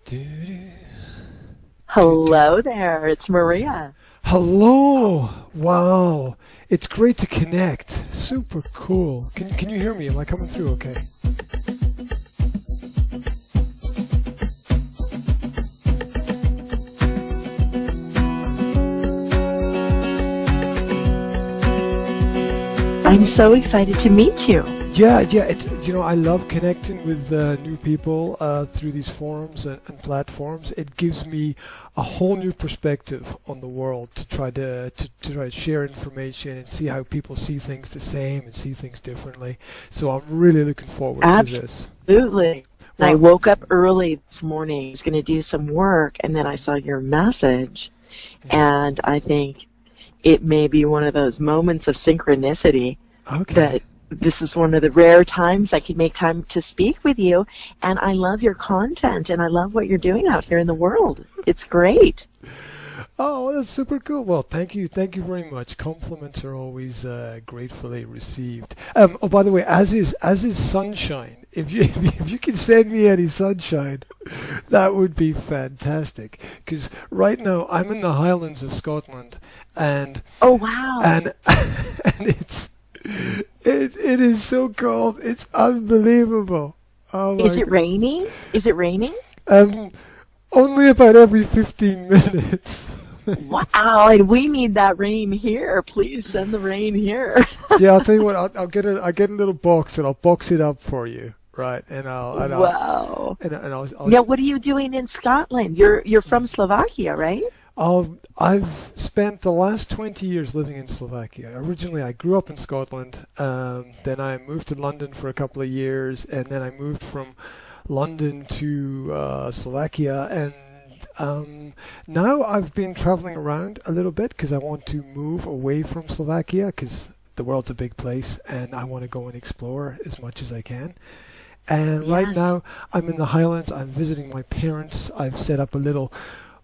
Doo-doo. Hello there, it's Maria. Hello. Wow. It's great to connect. Super cool. Can you hear me? Am I coming through okay? I'm so excited to meet you. Yeah. It's I love connecting with new people through these forums and platforms. It gives me a whole new perspective on the world to try to try to share information and see how people see things the same and see things differently. So I'm really looking forward to this. Absolutely. Well, I woke up early this morning. I was going to do some work, and then I saw your message, and I think it may be one of those moments of synchronicity. Okay. That this is one of the rare times I can make time to speak with you, and I love your content, and I love what you're doing out here in the world. It's great. Oh, that's super cool. Well, thank you very much. Compliments are always gratefully received. Oh, by the way, as is sunshine. If you can send me any sunshine, that would be fantastic. Because right now I'm in the Highlands of Scotland, and oh wow, and it is so cold. It's unbelievable. Oh my Is it raining? Is it raining? Only about every 15 minutes. Wow, and we need that rain here. Please send the rain here. Yeah, I'll tell you what. I'll get a little box and I'll box it up for you, right? Wow. I'll Now, what are you doing in Scotland? You're from Slovakia, right? I've spent the last 20 years living in Slovakia. Originally, I grew up in Scotland. Then I moved to London for a couple of years, and then I moved from London to Slovakia, and now I've been traveling around a little bit because I want to move away from Slovakia because the world's a big place and I want to go and explore as much as I can. And right now I'm in the Highlands. I'm visiting my parents. I've set up a little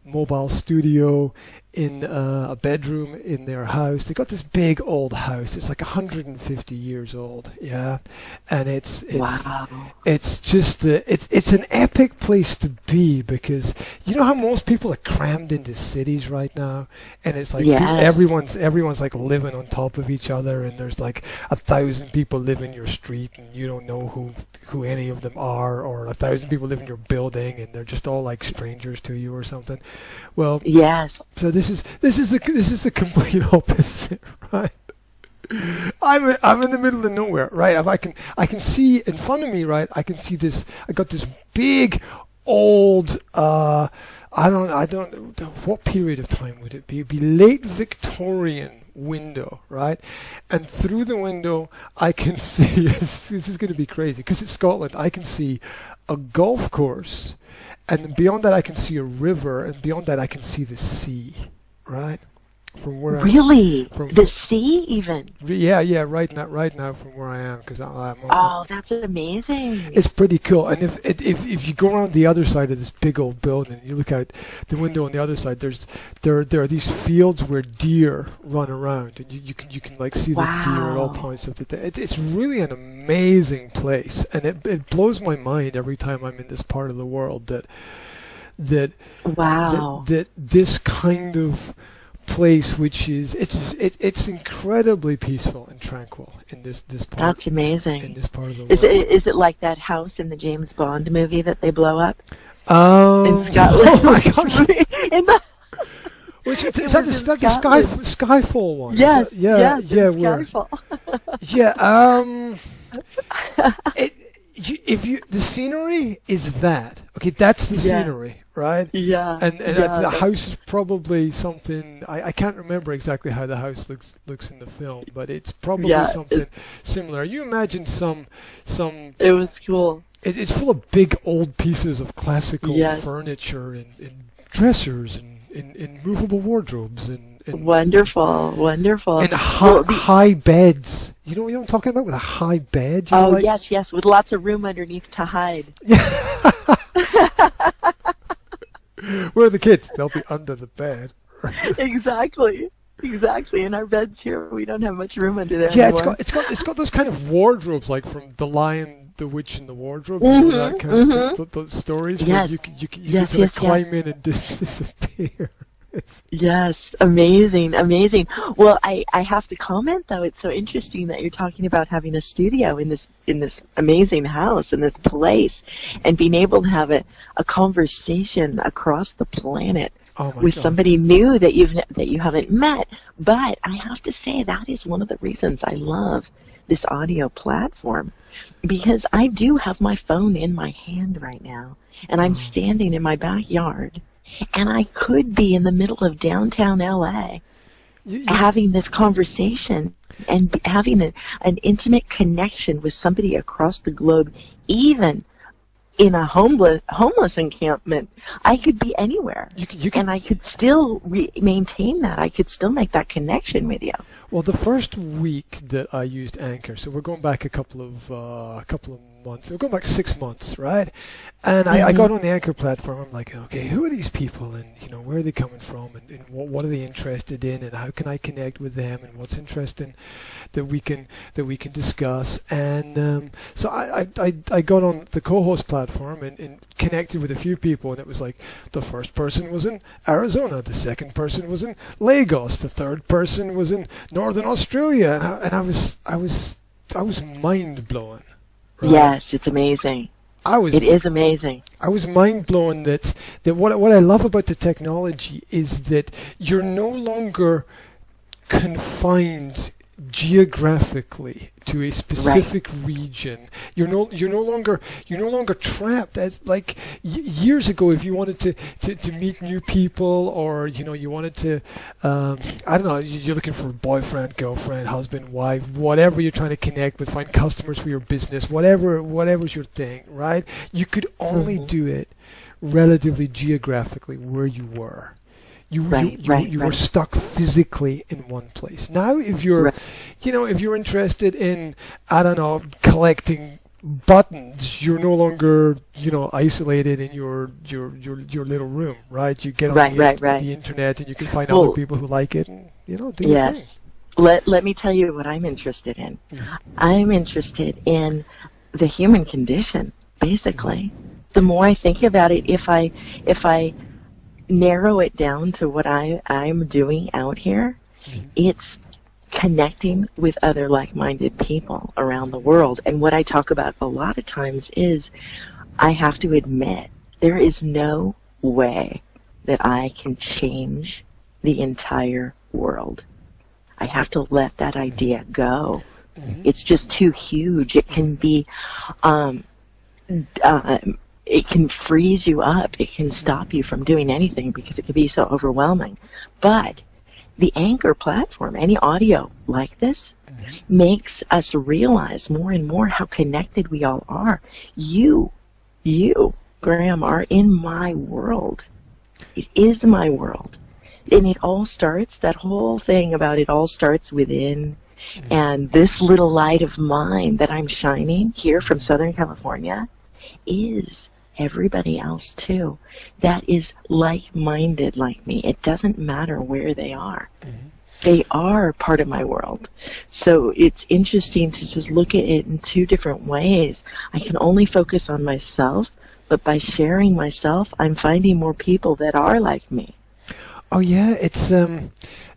mobile studio in a bedroom in their house. They got this big old house. It's like 150 years old. Yeah, and it's just it's an epic place to be because you know how most people are crammed into cities right now, and it's like everyone's like living on top of each other, and there's like 1,000 people live in your street, and you don't know who any of them are, or 1,000 people live in your building, and they're just all like strangers to you or something. Well, yes. So this is the complete opposite, right? I'm in the middle of nowhere, right? I can see in front of me, right? I can see this. I got this big old. I don't know what period of time would it be? It'd be late Victorian window, right? And through the window, I can see. This is going to be crazy because it's Scotland. I can see a golf course. And beyond that, I can see a river, and beyond that, I can see the sea, right? From where the sea even? Yeah, right now from where I am, because I'm. Oh, that's amazing! It's pretty cool, and if you go around the other side of this big old building, you look out the window on the other side. There are these fields where deer run around, and you can like see the deer at all points of the day. It's really an amazing place, and it blows my mind every time I'm in this part of the world that this kind of place, which is it's incredibly peaceful and tranquil in this part. That's amazing. In this part of the world. Is it like that house in the James Bond movie that they blow up in Scotland? Oh my gosh! Which is that the Skyfall one? Yes, Skyfall. The scenery is that. Okay, that's the scenery. Right? Yeah. And the house is probably something I can't remember exactly how the house looks in the film, but it's probably something similar. You imagine some. It was cool. It's full of big old pieces of classical furniture and dressers and in movable wardrobes and wonderful. And high beds. You know what I'm talking about with a high bed? Yes, with lots of room underneath to hide. Yeah. Where are the kids? They'll be under the bed. Exactly. In our beds here, we don't have much room under there. Yeah, anymore. it's got those kind of wardrobes like from the Lion the witch in the wardrobe, you know, that kind of those stories where you can sort of climb in and disappear. Yes, amazing, amazing. Well, I have to comment though. It's so interesting that you're talking about having a studio in this amazing house, in this place, and being able to have a conversation across the planet with somebody new that you haven't met. But I have to say that is one of the reasons I love this audio platform, because I do have my phone in my hand right now, and I'm standing in my backyard. And I could be in the middle of downtown LA having this conversation and having an intimate connection with somebody across the globe, even in a homeless encampment. I could be anywhere, and I could still maintain that. I could still make that connection with you. Well, the first week that I used Anchor, so we're going back a couple of months. We're going back 6 months, right? And I got on the Anchor platform. I'm like, okay, who are these people, and you know, where are they coming from, and what are they interested in, and how can I connect with them, and what's interesting that we can discuss. And so I got on the co-host platform and connected with a few people, and it was like the first person was in Arizona, the second person was in Lagos, the third person was in Northern Australia, and I was mind blown. Right? Yes, it's amazing. It is amazing. I was mind blown that what I love about the technology is that you're no longer confined geographically to a specific region. You're no longer trapped. Like years ago, if you wanted to meet new people, or you wanted to I don't know, you're looking for a boyfriend, girlfriend, husband, wife, whatever you're trying to connect with, find customers for your business, whatever's your thing, right? You could only do it relatively geographically where you were. You were stuck physically in one place. Now, if you're, if you're interested in, I don't know, collecting buttons, you're no longer, isolated in your little room, right? You get on the internet, and you can find other people who like it, and do your thing. Let me tell you what I'm interested in. I'm interested in the human condition, basically. The more I think about it, if I narrow it down to what I'm doing out here, it's connecting with other like-minded people around the world. And what I talk about a lot of times is, I have to admit, there is no way that I can change the entire world. I have to let that idea go. It's just too huge. It can be it can freeze you up. It can stop you from doing anything because it can be so overwhelming. But the Anchor platform, any audio like this, makes us realize more and more how connected we all are. You, Graham, are in my world. It is my world. And it all starts, that whole thing about it all starts within. And this little light of mine that I'm shining here from Southern California is everybody else too that is like-minded like me. It doesn't matter where they are. They are part of my world. So it's interesting to just look at it in two different ways. I can only focus on myself, but by sharing myself, I'm finding more people that are like me. Oh yeah, it's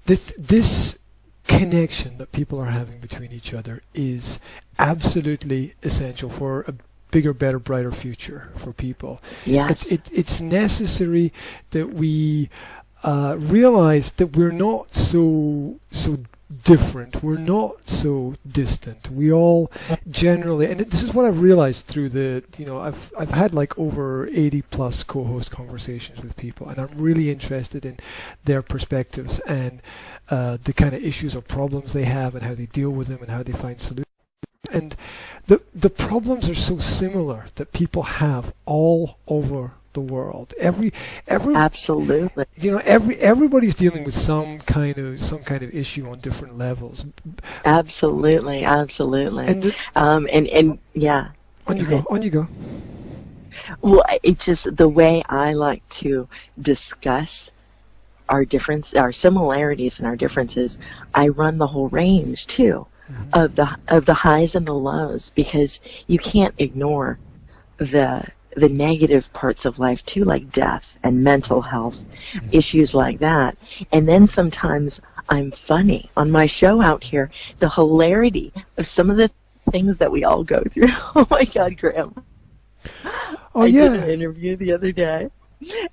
this connection that people are having between each other is absolutely essential for a bigger, better, brighter future for people. Yes. It's necessary that we realize that we're not so different. We're not so distant. We all generally, and this is what I've realized through I've had like over 80 plus co-host conversations with people, and I'm really interested in their perspectives and the kind of issues or problems they have, and how they deal with them, and how they find solutions. And the problems are so similar that people have all over the world. Absolutely. Everybody's dealing with some kind of issue on different levels. Absolutely. And yeah. On you go. Well, it's just the way I like to discuss our similarities and our differences. I run the whole range too. of the highs and the lows, because you can't ignore the negative parts of life too, like death and mental health issues like that. And then sometimes I'm funny on my show out here, the hilarity of some of the things that we all go through. Oh my God, Graham. I did an interview the other day.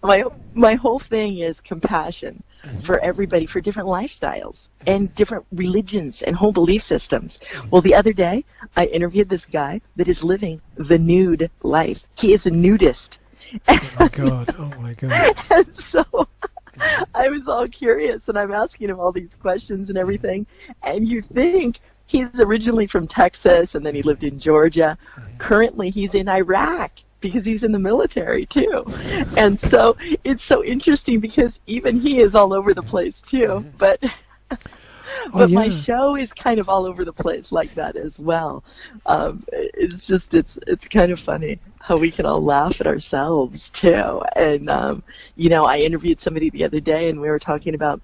My whole thing is compassion for everybody, for different lifestyles and different religions and whole belief systems. Well, the other day, I interviewed this guy that is living the nude life. He is a nudist. Oh my God, oh my God. And so I was all curious, and I'm asking him all these questions and everything, and you think he's originally from Texas, and then he lived in Georgia. Currently, he's in Iraq, because he's in the military too. And so it's so interesting, because even he is all over the place too. But my show is kind of all over the place like that as well. It's just, it's kind of funny how we can all laugh at ourselves too. And, I interviewed somebody the other day, and we were talking about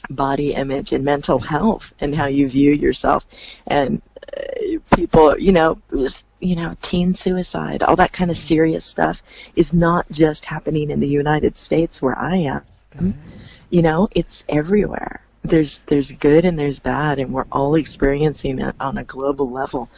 body image and mental health and how you view yourself. And people, teen suicide, all that kind of serious stuff is not just happening in the United States where I am. It's everywhere. There's good and there's bad, and we're all experiencing it on a global level.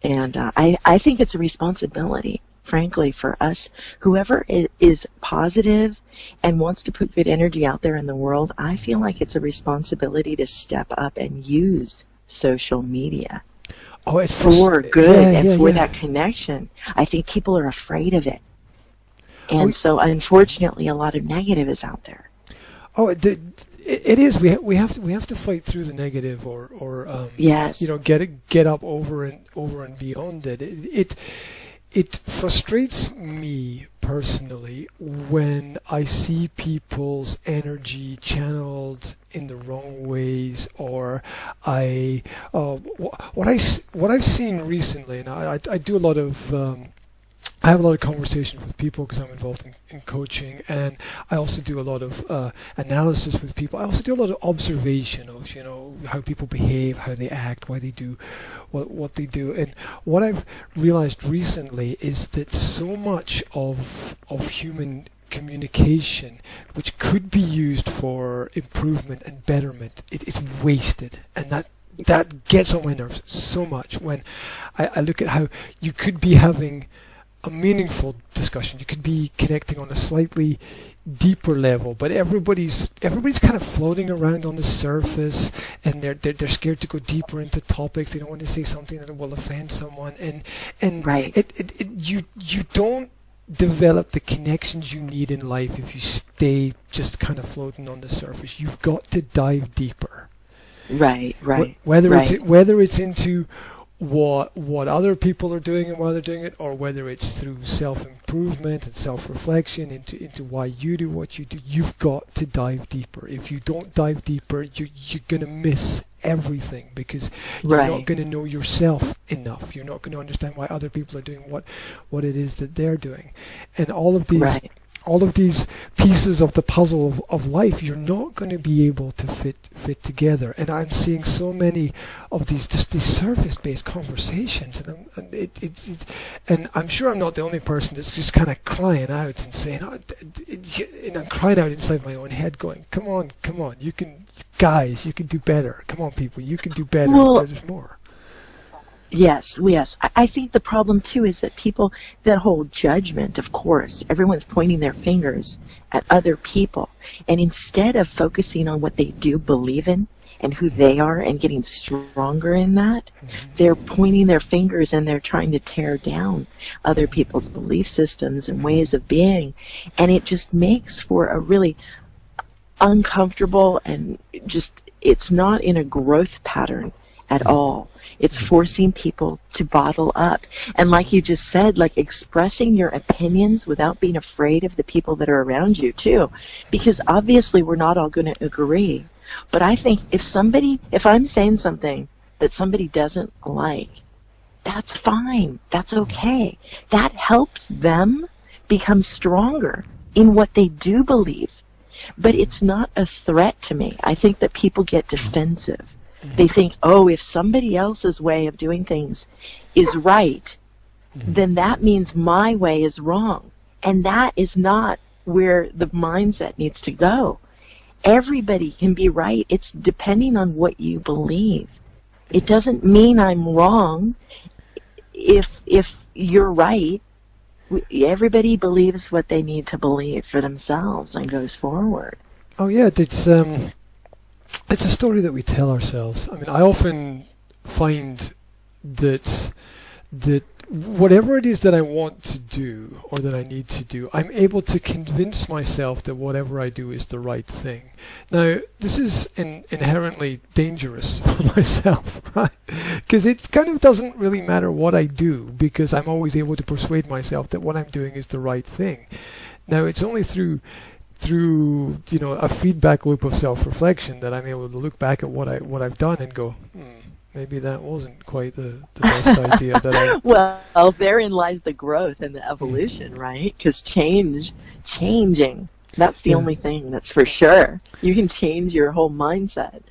And I think it's a responsibility, frankly, for us. Whoever is positive and wants to put good energy out there in the world, I feel like it's a responsibility to step up and use social media for good and for that connection. I think people are afraid of it. And so, unfortunately, a lot of negative is out there. Oh, it is. We have to fight through the negative, or get up over and beyond it. It frustrates me personally when I see people's energy channeled in the wrong ways, or what I've seen recently, and I do a lot of I have a lot of conversations with people because I'm involved in coaching, and I also do a lot of analysis with people. I also do a lot of observation of how people behave, how they act, why they do what they do. And what I've realized recently is that so much of human communication, which could be used for improvement and betterment, it's wasted, and that gets on my nerves so much when I look at how you could be having a meaningful discussion. You could be connecting on a slightly deeper level, but everybody's kind of floating around on the surface, and they're scared to go deeper into topics. They don't want to say something that will offend someone, and right. You don't develop the connections you need in life if you stay just kind of floating on the surface. You've got to dive deeper. Right. Whether it's into what other people are doing and why they're doing it, or whether it's through self-improvement and self-reflection into why you do what you do, you've got to dive deeper. If you don't dive deeper, you're going to miss everything, because you're not going to know yourself enough. You're not going to understand why other people are doing what it is that they're doing. And all of these pieces of the puzzle of life, you're not going to be able to fit together. And I'm seeing so many of these surface-based conversations, and I'm sure I'm not the only person that's just kind of crying out and saying, and I'm crying out inside my own head, going, "Come on, you can do better. Come on, people, you can do better. There's more." Yes. I think the problem, too, is that people that hold judgment, of course, everyone's pointing their fingers at other people. And instead of focusing on what they do believe in and who they are and getting stronger in that, they're pointing their fingers and they're trying to tear down other people's belief systems and ways of being. And it just makes for a really uncomfortable, and it's not in a growth pattern at all. It's forcing people to bottle up. And like you just said, like expressing your opinions without being afraid of the people that are around you too. Because obviously we're not all going to agree. But I think if I'm saying something that somebody doesn't like, that's fine. That's okay. That helps them become stronger in what they do believe. But it's not a threat to me. I think that people get defensive They think, oh, if somebody else's way of doing things is right, then that means my way is wrong. And that is not where the mindset needs to go. Everybody can be right. It's depending on what you believe. It doesn't mean I'm wrong if you're right. Everybody believes what they need to believe for themselves and goes forward. Oh yeah, it's a story that we tell ourselves. I mean, I often find that whatever it is that I want to do or that I need to do, I'm able to convince myself that whatever I do is the right thing. Now, this is inherently dangerous for myself, right? Because it kind of doesn't really matter what I do, because I'm always able to persuade myself that what I'm doing is the right thing. Now, it's only through a feedback loop of self-reflection that I'm able to look back at what I've done and go, maybe that wasn't quite the best idea that I... Well, therein lies the growth and the evolution, right? Because changing, that's the only thing that's for sure. You can change your whole mindset.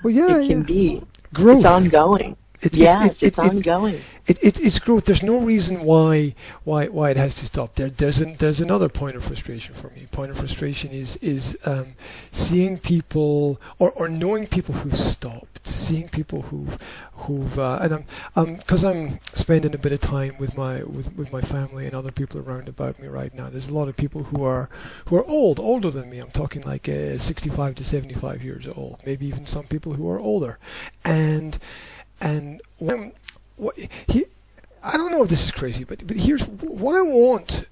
Well, yeah, it can be. Growth. It's ongoing. It's ongoing. It's growth. There's no reason why it has to stop. There's another point of frustration for me. Point of frustration is seeing people or knowing people who've stopped, seeing people who've and because I'm spending a bit of time with my family and other people around about me right now. There's a lot of people who are older than me. I'm talking like 65 to 75 years old. Maybe even some people who are older, and I don't know if this is crazy, but here's what I want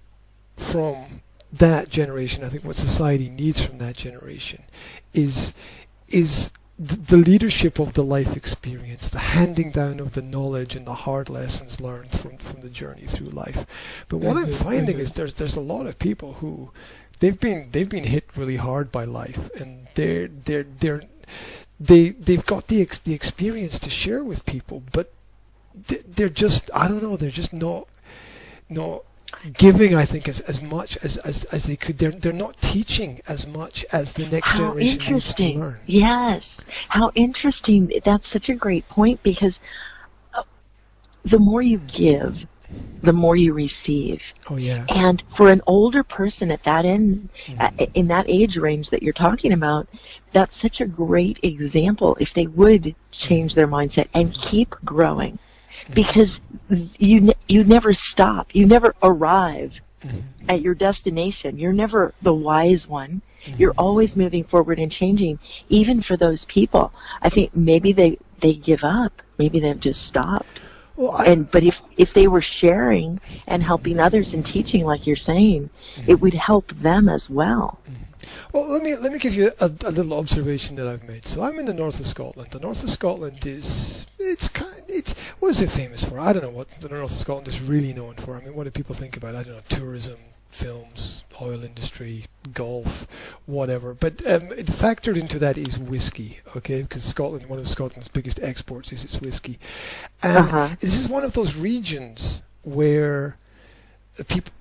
from that generation. I think what society needs from that generation is the leadership of the life experience, the handing down of the knowledge and the hard lessons learned from the journey through life. But what I'm finding is there's a lot of people who they've been hit really hard by life, and they've got the experience to share with people, but they're just, I don't know, they're just not giving, I think, as much as they could. They're not teaching as much as the next generation needs to learn. Yes. How interesting. That's such a great point, because the more you give, the more you receive. Oh yeah. And for an older person at that end, in that age range that you're talking about, that's such a great example if they would change their mindset and keep growing. Because you never stop. You never arrive at your destination. You're never the wise one. You're always moving forward and changing, even for those people. I think maybe they give up. Maybe they've just stopped. Well, but if they were sharing and helping others and teaching, like you're saying, it would help them as well. Well, let me give you a little observation that I've made. So I'm in the north of Scotland. The north of Scotland what is it famous for? I don't know what the north of Scotland is really known for. I mean, what do people think about? I don't know, tourism, films, oil industry, golf, whatever. But factored into that is whiskey, okay? Because Scotland, one of Scotland's biggest exports is its whiskey. And this is one of those regions where people,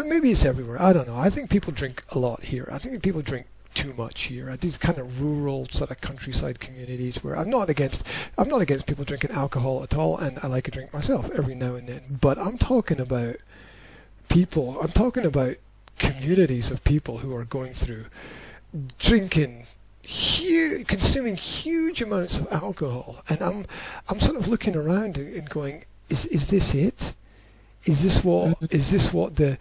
maybe it's everywhere, I don't know. I think people drink a lot here. I think people drink too much here. These kind of rural sort of countryside communities where I'm not against people drinking alcohol at all, and I like a drink myself every now and then. But I'm talking about communities of people who are going through drinking consuming huge amounts of alcohol, and I'm sort of looking around and going, is this it? Is this what the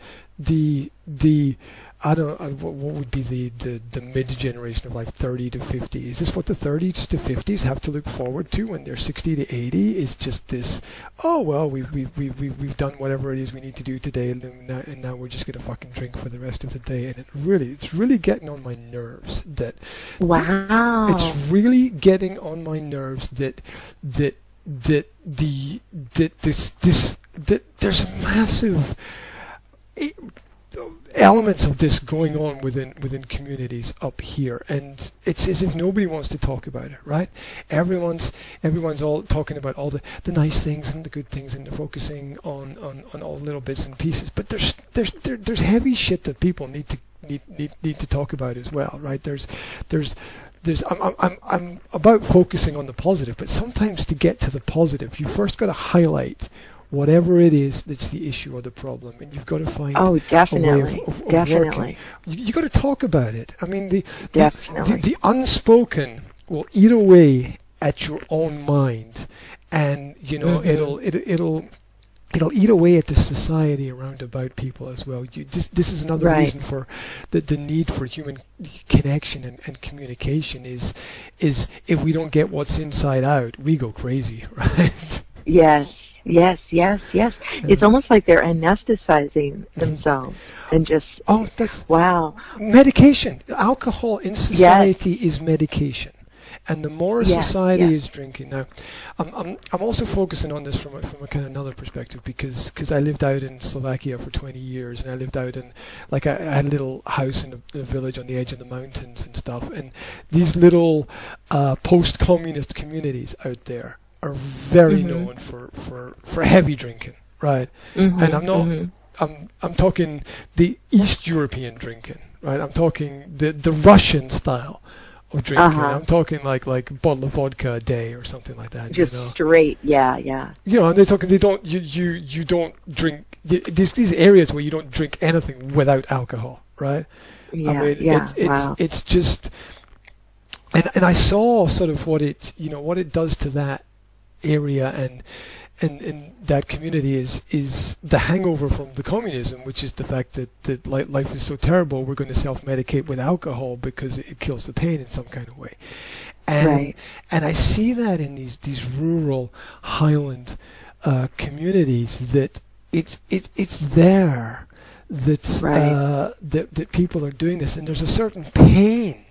I don't what would be the mid generation of like 30 to 50? Is this what the 30s to 50s have to look forward to when they're 60 to 80? Is just this, oh well, we've done whatever it is we need to do today, and now we're just gonna fucking drink for the rest of the day. And it's really getting on my nerves that it's really getting on my nerves that there's a massive elements of this going on within communities up here, and it's as if nobody wants to talk about it, right? Everyone's all talking about all the nice things and the good things, and they're focusing on all the little bits and pieces. But there's heavy shit that people need to talk about as well, right? There's I'm about focusing on the positive, but sometimes to get to the positive, you first got to highlight whatever it is that's the issue or the problem, and you've got to find a way of working. You got to talk about it. I mean, the unspoken will eat away at your own mind, and it'll eat away at the society around about people as well. This is another reason for the need for human connection and communication is if we don't get what's inside out, we go crazy, right? Yes. It's almost like they're anesthetizing themselves and just... Oh, that's... Wow. Medication. Alcohol in society is medication. And the more society is drinking now, I'm also focusing on this from a kind of another perspective because I lived out in Slovakia for 20 years, and I lived out in I had a little house in a village on the edge of the mountains and stuff, and these little post-communist communities out there are very known for heavy drinking, right? And I'm not I'm talking the East European drinking, right? I'm talking the Russian style of drinking. I'm talking like a bottle of vodka a day or something like that. Just straight, yeah. And they're talking. They don't. You don't drink. There's these areas where you don't drink anything without alcohol, right? Yeah, I mean, it's just. And I saw sort of what it does to that area and that community is the hangover from the communism, which is the fact that life is so terrible, we're going to self-medicate with alcohol because it kills the pain in some kind of way. And I see that in these rural Highland communities that it's there that people are doing this, and there's a certain pain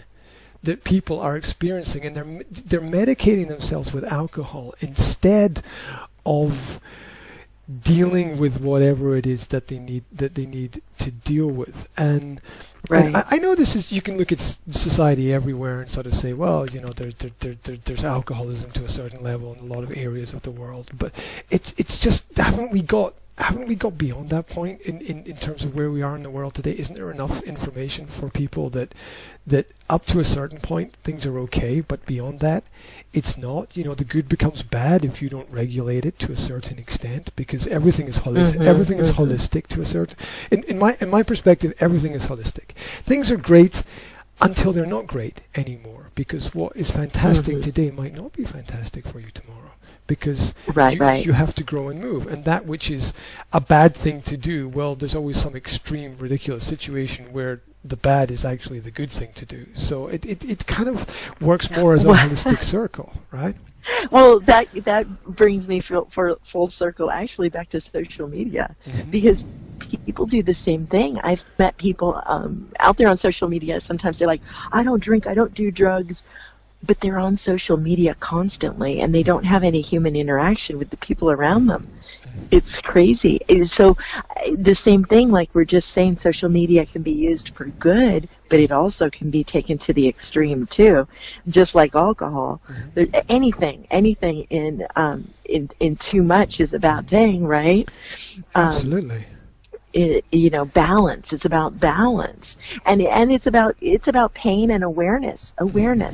that people are experiencing, and they're medicating themselves with alcohol instead of dealing with whatever it is that they need to deal with. And I know this is, you can look at society everywhere and sort of say, well, there's alcoholism to a certain level in a lot of areas of the world, but it's just haven't we got beyond that point in terms of where we are in the world today? Isn't there enough information for people that up to a certain point things are okay, but beyond that it's not? The good becomes bad if you don't regulate it to a certain extent, because everything is holistic. Everything is holistic to a certain. In my perspective, everything is holistic. Things are great until they're not great anymore, because what is fantastic today might not be fantastic for you tomorrow, because you have to grow and move. And that which is a bad thing to do, well, there's always some extreme, ridiculous situation where the bad is actually the good thing to do. So it kind of works more as a holistic circle, right? Well, that brings me for full circle actually back to social media, because people do the same thing. I've met people out there on social media. Sometimes they're like, I don't drink, I don't do drugs, but they're on social media constantly, and they don't have any human interaction with the people around them. It's crazy. So the same thing, like we're just saying, social media can be used for good, but it also can be taken to the extreme too, just like alcohol. Anything in too much is a bad thing, right? Absolutely. Balance. It's about balance, and it's about pain and awareness.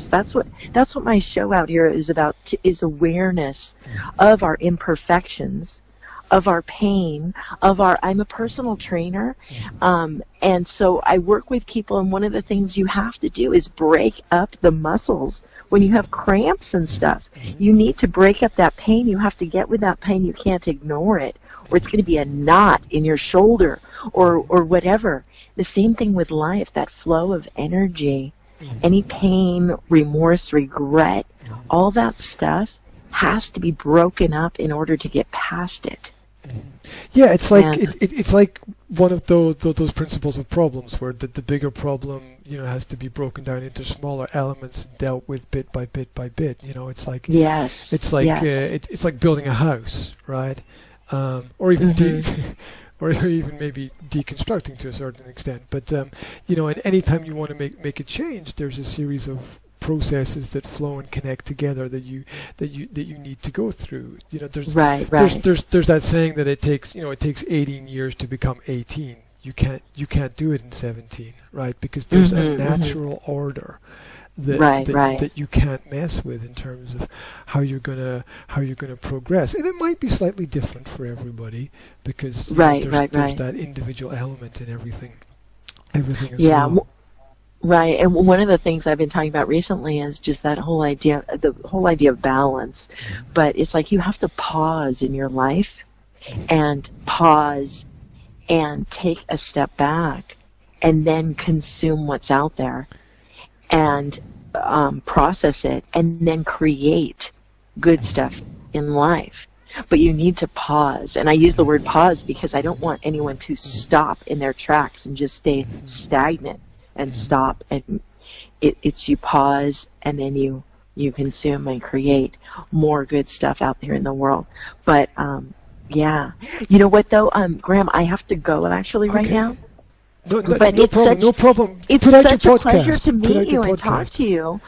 That's what my show out here is about. Is awareness of our imperfections, of our pain, I'm a personal trainer, and so I work with people, and one of the things you have to do is break up the muscles. When you have cramps and stuff, you need to break up that pain. You have to get with that pain. You can't ignore it, or it's going to be a knot in your shoulder or whatever. The same thing with life, that flow of energy, any pain, remorse, regret, all that stuff has to be broken up in order to get past it. Yeah, it's like it's like one of those principles of problems, where the bigger problem has to be broken down into smaller elements and dealt with bit by bit by bit. It's like it's like building a house, right? Or even or even maybe deconstructing to a certain extent. But and any time you want to make a change, there's a series of processes that flow and connect together that you need to go through. There's that saying that it takes 18 years to become 18. You can't do it in 17, right? Because there's a natural order that you can't mess with in terms of how you're gonna progress. And it might be slightly different for everybody because there's that individual element in everything as well. Right, and one of the things I've been talking about recently is just the whole idea of balance. But it's like you have to pause in your life and pause and take a step back and then consume what's out there and process it and then create good stuff in life. But you need to pause. And I use the word pause because I don't want anyone to stop in their tracks and just stay stagnant and stop. And it's you pause and then you consume and create more good stuff out there in the world. But yeah, you know what though, Graham, I have to go actually right now. No problem. It's such a pleasure to meet you and talk to you.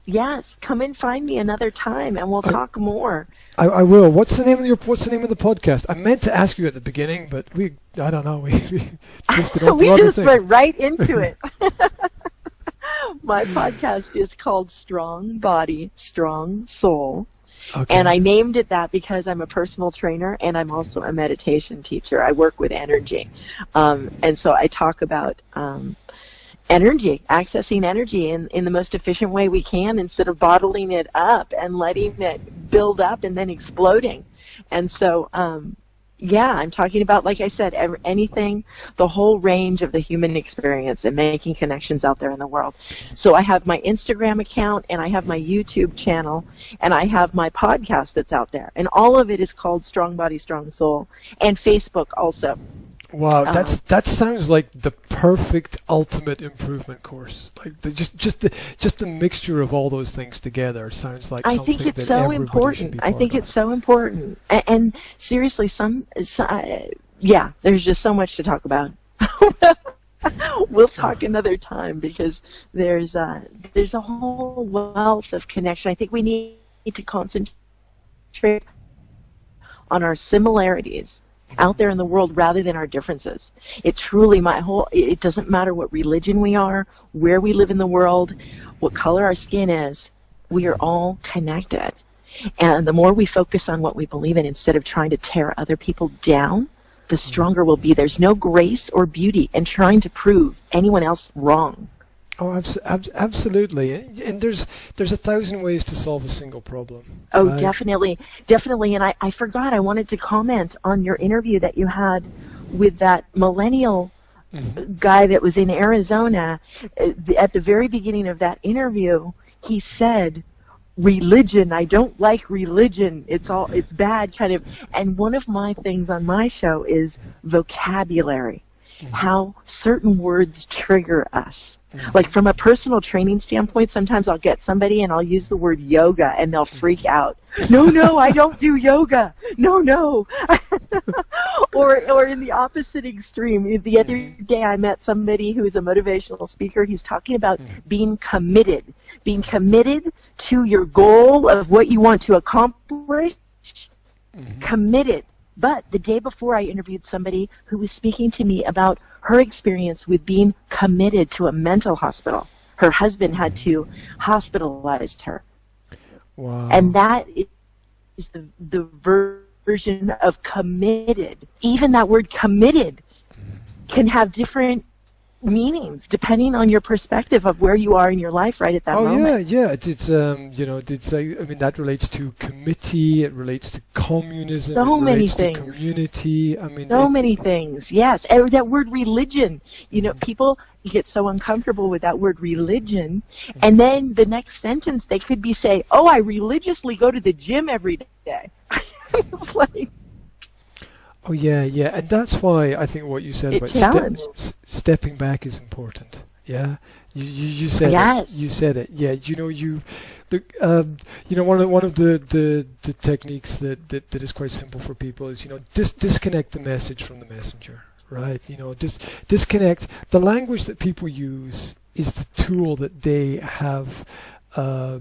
Yes, come and find me another time, and we'll talk more. I will. What's the name of the podcast? I meant to ask you at the beginning, but I don't know. We drifted off. We just went right into it. My podcast is called Strong Body, Strong Soul. Okay. And I named it that because I'm a personal trainer and I'm also a meditation teacher. I work with energy. And so I talk about energy, accessing energy in the most efficient way we can instead of bottling it up and letting it build up and then exploding. And so, I'm talking about, like I said, anything, the whole range of the human experience and making connections out there in the world. So I have my Instagram account and I have my YouTube channel and I have my podcast that's out there. And all of it is called Strong Body, Strong Soul, and Facebook also. Wow, that sounds like the perfect ultimate improvement course. Like just the mixture of all those things together sounds like something that everybody should be part of. I think it's so important. And seriously, there's just so much to talk about. We'll talk another time because there's a whole wealth of connection. I think we need to concentrate on our similarities out there in the world rather than our differences. It truly, it doesn't matter what religion we are, where we live in the world, what color our skin is, we are all connected. And the more we focus on what we believe in instead of trying to tear other people down, the stronger we'll be. There's no grace or beauty in trying to prove anyone else wrong. Oh, absolutely. And there's 1,000 ways to solve a single problem. Oh, definitely. And I forgot, I wanted to comment on your interview that you had with that millennial guy that was in Arizona. At the very beginning of that interview, he said, religion, I don't like religion. It's bad, kind of. And one of my things on my show is vocabulary. How certain words trigger us. Like from a personal training standpoint, sometimes I'll get somebody and I'll use the word yoga and they'll freak out. No, I don't do yoga. No. Or in the opposite extreme. The other day I met somebody who is a motivational speaker. He's talking about being committed to your goal of what you want to accomplish. Committed. But the day before, I interviewed somebody who was speaking to me about her experience with being committed to a mental hospital. Her husband had to hospitalize her. Wow. And that is the version of committed. Even that word committed can have different meanings depending on your perspective of where you are in your life right at that moment. It's that relates to committee, it relates to communism, so many things. To community. Many things. Yes, and that word religion. People get so uncomfortable with that word religion, and then the next sentence they could be saying, "Oh, I religiously go to the gym every day." It's like. Oh yeah, and that's why I think what you said about stepping back is important. Yeah, you said yes. it. You said it. Yeah, one of the techniques that is quite simple for people is disconnect the message from the messenger. Right? Disconnect the language that people use is the tool that they have.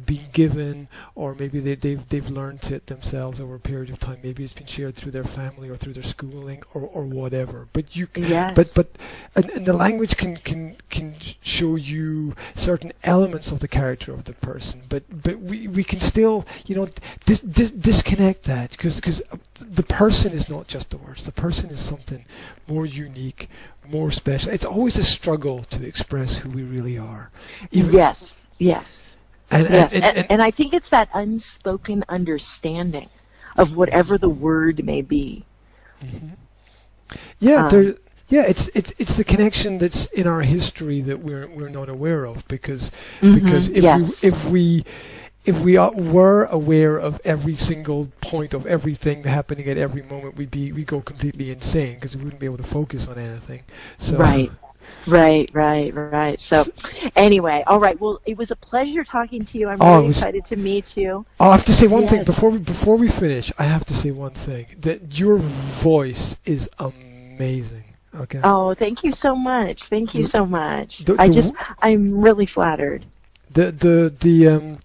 Being given, or maybe they've learned it themselves over a period of time. Maybe it's been shared through their family or through their schooling or whatever. But you can, yes. but and the language can show you certain elements of the character of the person, but we can still, disconnect that, because the person is not just the words. The person is something more unique, more special. It's always a struggle to express who we really are. Yes. And I think it's that unspoken understanding of whatever the word may be. Mm-hmm. It's the connection that's in our history that we're not aware of, because if we were aware of every single point of everything happening at every moment, we'd go completely insane, because we wouldn't be able to focus on anything. So Right. So anyway, all right. Well, it was a pleasure talking to you. I'm really excited to meet you. I have to say one thing before we finish. I have to say one thing, that your voice is amazing. Okay. Oh, thank you so much. I'm really flattered. The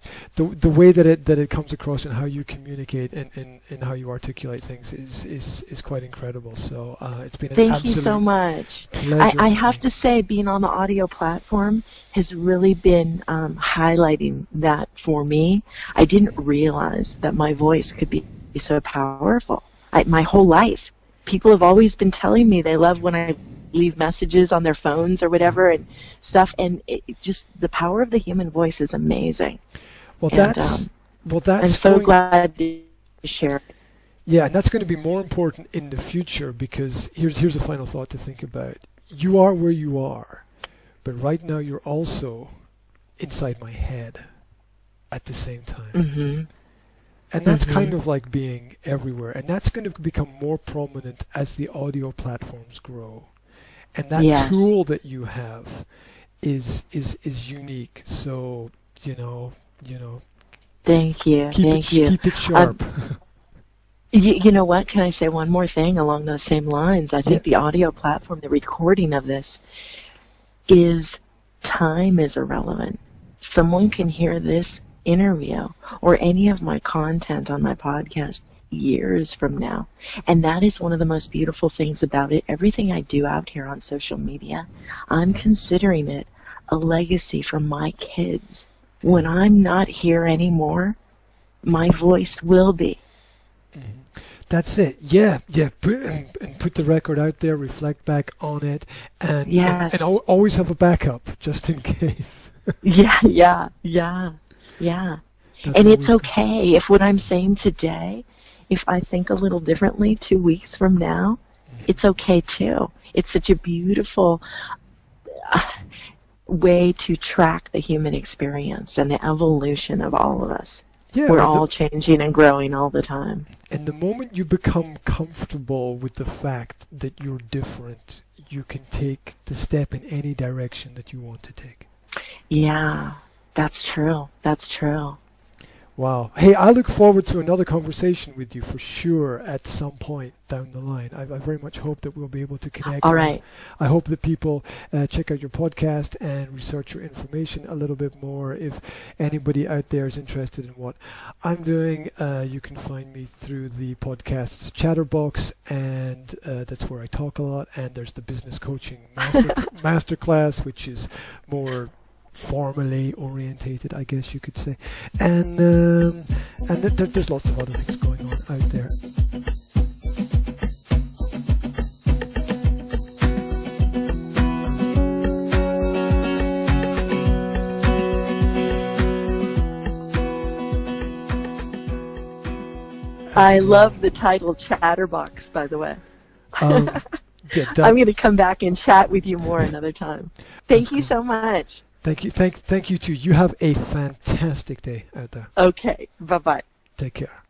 way that it comes across and how you communicate and how you articulate things is quite incredible. So it's been an absolute thank you so much. pleasure. I have to say, being on the audio platform has really been highlighting that for me. I didn't realize that my voice could be so powerful. My whole life, people have always been telling me they love when I leave messages on their phones or whatever and stuff, and just the power of the human voice is amazing. That's I'm so glad to share it. Yeah, and that's going to be more important in the future, because here's a final thought to think about. You are where you are, but right now you're also inside my head at the same time. Mm-hmm. And that's kind of like being everywhere, and that's going to become more prominent as the audio platforms grow. And that tool that you have is unique. So, Thank you. Keep it sharp. You know what? Can I say one more thing along those same lines? I think the audio platform, the recording of this, time is irrelevant. Someone can hear this interview or any of my content on my podcast years from now, and that is one of the most beautiful things about it. Everything I do out here on social media, I'm considering it a legacy for my kids. When I'm not here anymore, my voice will be. That's it. Yeah. Put the record out there, reflect back on it, and always have a backup just in case. Yeah. And it's okay if what I'm saying today, if I think a little differently 2 weeks from now, it's okay too. It's such a beautiful way to track the human experience and the evolution of all of us. Yeah, we're all changing and growing all the time. And the moment you become comfortable with the fact that you're different, you can take the step in any direction that you want to take. Yeah, that's true. Wow. Hey, I look forward to another conversation with you for sure at some point down the line. I very much hope that we'll be able to connect. All right. I hope that people check out your podcast and research your information a little bit more. If anybody out there is interested in what I'm doing, you can find me through the podcast's Chatterbox, and that's where I talk a lot. And there's the Business Coaching Masterclass, which is more formally orientated, I guess you could say, and there's lots of other things going on out there. I love the title Chatterbox, by the way. I'm going to come back and chat with you more another time. Thank you so much. Thank you. Thank you too. You have a fantastic day out there. Okay. Bye-bye. Take care.